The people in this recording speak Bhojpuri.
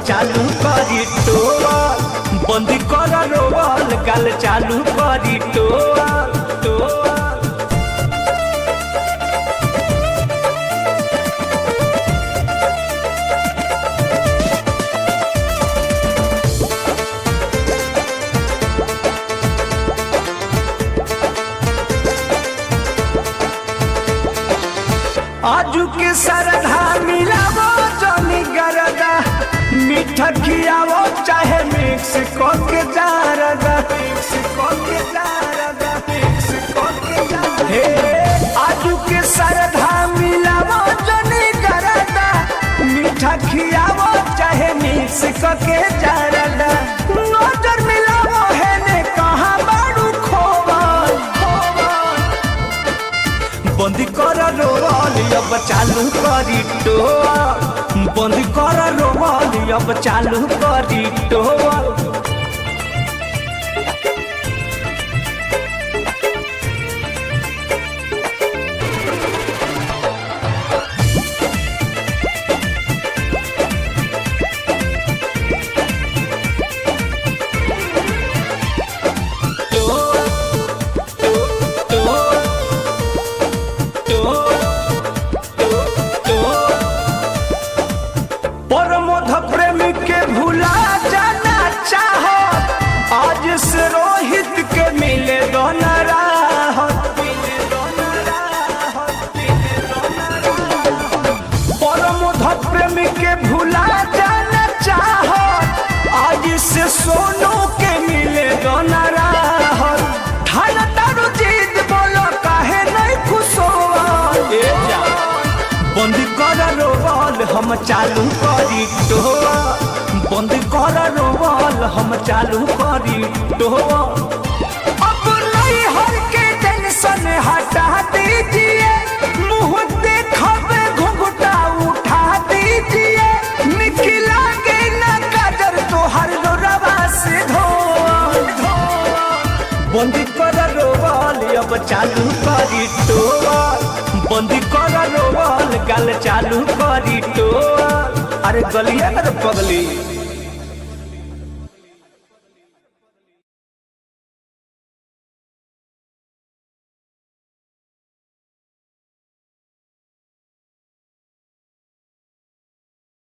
चालू करी टोल, बंदी कर रोवल गाल चालू करी टोल टोल। आजू के सरधा मिलावो जनी गरदा, मीठा खियावो चाहे मिक्स करके जारदा, मिक्स करके जारदा, मिक्स करके जारदा। हे आजू के सरधा मिलावो जनी गरदा, मीठा खियावो चाहे मिक्स करके जारदा। नजर मिलावो है ने कहाँ बाड़ू खोवल खोवल, बंदी कर रोवल अब चालू करी टोल, बंद कर रोवल अब चालू करी टोल। प्रेमी के भुला जाना चाहो, आज से रोहित के मिले दोना राहत, मिले दोना राहत, मिले दोना राहत। परमोध प्रेमी के भुला जाना चाहो, आज से सोनू के मिले दोना राहत। ठाना तारू जीत बोलो काहे नहीं खुश हो, बंदी कर रोवल हम चालू करी टोल, बंद कर रोवल हम चालू करी टोल। अब नहीं हर के टेंशन हटा दीजिए, मुँह देखबे घुंघटा उठा दीजिए, निकला के न काजर तोहर रोरवा से धोल धोल। बंद कर रोवल अब चालू करी टोल, बंदी कर रोवल गाल चालू करी टोल। अरे गलिया कर पगली।